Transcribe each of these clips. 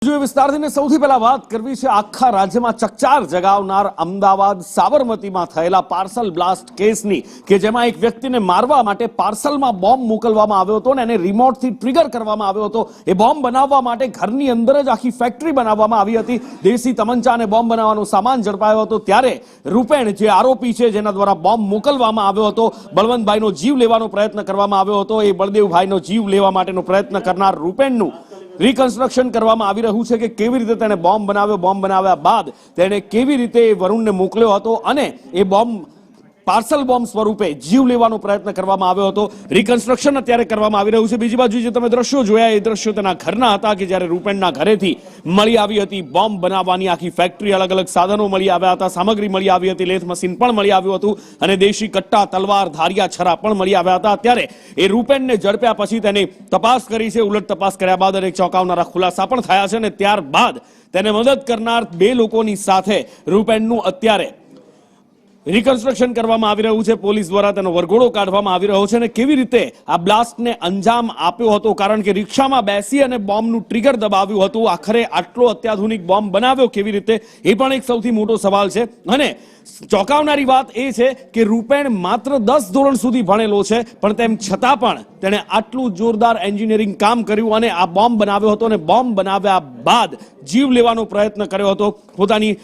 વિસ્તારથી સૌથી પહેલા વાત કરવી છે આખા રાજ્યમાં ચકચાર જગાવનાર અમદાવાદ સાબરમતીમાં થયેલા પાર્સલ બ્લાસ્ટ કેસની કે જેમાં એક વ્યક્તિને મારવા માટે પાર્સલમાં બોમ્બ મોકલવામાં આવ્યો હતો અને એને રિમોટથી ટ્રિગર કરવામાં આવ્યો હતો। એ બોમ્બ બનાવવા માટે ઘરની અંદર જ આખી ફેક્ટરી બનાવવામાં આવી હતી। દેશી તમંચા અને બોમ્બ બનાવવાનો સામાન ઝડપાયો હતો ત્યારે રૂપેણ જે આરોપી છે જેના દ્વારા બોમ્બ મોકલવામાં આવ્યો હતો બળવંતભાઈનો જીવ લેવાનો પ્રયત્ન કરવામાં આવ્યો હતો। એ બળદેવભાઈનો જીવ લેવા માટેનો પ્રયત્ન કરનાર રૂપેણનું रिकन्स्ट्रक्शन करवामां आवी रह्युं छे के केवी रीते तेणे बॉम्ब बनाव्यो, बॉम्ब बनाव्या बाद तेणे केवी रीते वरुणने मोकल्यो हतो अने ए बॉम्ब पार्सल बॉम्ब स्वरूपे जीव लेवानो प्रयत्न करवामां आव्यो हतो। रिकन्स्ट्रक्शन अत्यारे करवामां आवी रह्युं छे। बीजी बाजु जे तमे दृश्यो जोया ए दृश्यो तेना घરના હતા કે જ્યારે રૂપેણના ઘરેથી મળી આવી હતી બોમ્બ બનાવવાની આખી ફેક્ટરી, अलग अलग સાધનો મળી આવ્યા હતા, સામગ્રી મળી આવી હતી, લેથ મશીન પણ મળી આવ્યું હતું અને દેશી કટ્ટા, તલવાર, ધારિયા, છરા પણ મળી આવ્યા હતા। ત્યારે એ રૂપેણને ઝડપ્યા પછી તેની તપાસ કરી છે। ઉલટ તપાસ કર્યા બાદ અનેક ચોંકાવનારા ખુલાસા પણ થયા છે અને ત્યારબાદ તેને મદદ કરનાર બે લોકોની સાથે રૂપેણનું અત્યારે रिकन्स्ट्रक्शन करवामां आवी रह्युं छे। पोलीस द्वारा तेनो वरघोड़ो काढवामां आवी रह्यो छे अने केवी रीते आ ब्लास्टने अंजाम आप्यो हतो कारण के रिक्षामां बेसी अने बोम्बनुं ट्रिगर दबाव्युं हतुं। आखरे आटलो अत्याधुनिक बोम्ब बनाव्यो केवी रीते ए पण एक सौथी मोटो सवाल छे। अने ચોંકાવનારી વાત એ છે કે રૂપેણ માત્ર 10 ધોરણ સુધી ભણેલો છે પણ તેમ છતાં પણ તેણે આટલું જોરદાર એન્જિનિયરિંગ કામ કર્યું અને આ બોમ્બ બનાવ્યો હતો અને બોમ્બ બનાવ્યા બાદ જીવ લેવાનો પ્રયત્ન કર્યો હતો। પોતાની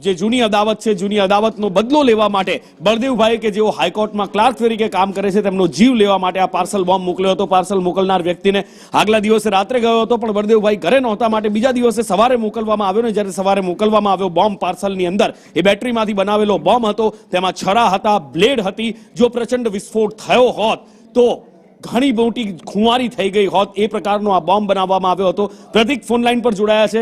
જે જૂની અદાવત છે જૂની અદાવતનો બદલો લેવા માટે બળદેવભાઈ કે જેઓ હાઈકોર્ટમાં ક્લાર્ક તરીકે કામ કરે છે તેમનો જીવ લેવા માટે આ પાર્સલ બોમ્બ મોકલ્યો હતો। પાર્સલ મોકલનાર વ્યક્તિને આગલા દિવસે રાત્રે ગયો હતો પણ બળદેવભાઈ ઘરે નહોતા માટે બીજા દિવસે સવારે મોકલવામાં આવ્યો ને જ્યારે સવારે મોકલવામાં આવ્યો બોમ્બ પાર્સલની અંદર એ બેટરીમાંથી બનાવેલો બોમ્બ હતો, તેમાં છરા હતા, બ્લેડ હતી। જો પ્રચંડ વિસ્ફોટ થયો હોત તો ઘણી મોટી ખુવારી થઈ ગઈ હોત એ પ્રકારનો આ બોમ્બ બનાવવામાં આવ્યો હતો। પ્રતિક ફોન લાઈન પર જોડાયા છે।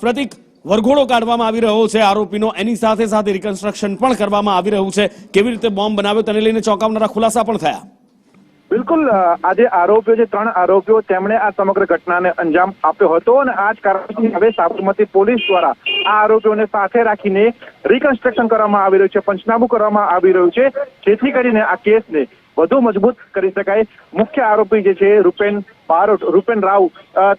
પ્રતિક, વરઘોડો કાઢવામાં આવી રહ્યો છે આરોપીનો, એની સાથે સાથે રિકન્સ્ટ્રક્શન પણ કરવામાં આવી રહ્યું છે। કેવી રીતે બોમ્બ બનાવ્યો તેને લઈને ચોંકાવનારા ખુલાસા પણ થયા। બિલકુલ, આજે આરોપીઓ જે 3 આરોપીઓ તેમણે આ સમગ્ર ઘટનાને અંજામ આપ્યો હતો અને આ જ કારણથી હવે સાબરમતી પોલીસ દ્વારા આ આરોપીઓને સાથે રાખીને રિકન્સ્ટ્રક્શન કરવામાં આવી રહ્યું છે, પંચનામું કરવામાં આવી રહ્યું છે જેથી કરીને આ કેસને વધુ મજબૂત કરી શકાય। મુખ્ય આરોપી જે છે રૂપેણ રાવ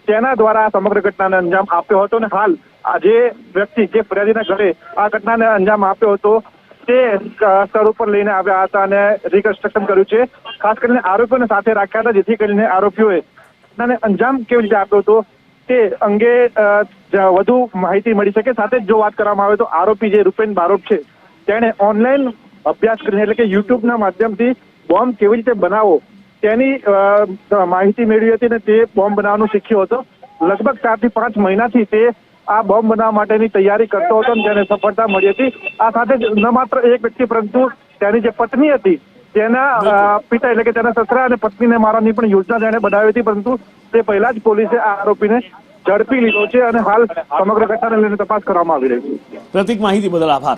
તેના દ્વારા આ સમગ્ર ઘટનાને અંજામ આપ્યો હતો અને હાલ આ જે વ્યક્તિ જે ફરિયાદીના ઘરે આ ઘટનાને અંજામ આપ્યો હતો તે સ્થળ ઉપર લઈને આવ્યા હતા અને રિકન્સ્ટ્રક્શન કર્યું છે। ખાસ કરીને આરોપીઓને સાથે રાખ્યા હતા જેથી કરીને આરોપીઓએ ઘટનાને અંજામ કેવી રીતે આપ્યો હતો તે અંગે વધુ માહિતી મળી શકે। સાથે જ જો વાત કરવામાં આવે તો આરોપી જે રૂપેણ બારોટ છે તેણે ઓનલાઈન અભ્યાસ કરીને એટલે કે યુટ્યુબના માધ્યમથી બોમ્બ કેવી રીતે બનાવવો તેની માહિતી મેળવી હતી અને તે બોમ્બ બનાવવાનું શીખ્યો હતો। લગભગ 4 થી 5 મહિનાથી તે આ બોમ્બ બનાવવા માટેની તૈયારી કરતો હતો અને તેને સફળતા મળી હતી। આ સાથે જ ન માત્ર એક વ્યક્તિ પરંતુ તેની જે પત્ની હતી તેના પિતા એટલે કે તેના સસરા અને પત્નીને મારવાની પણ યોજના તેણે બનાવી હતી પરંતુ તે પહેલા જ પોલીસે આ આરોપીને ઝડપી લીધો છે અને હાલ સમગ્ર ઘટનાને લઈને તપાસ કરવામાં આવી રહી છે। પ્રતિક, માહિતી બદલ આભાર।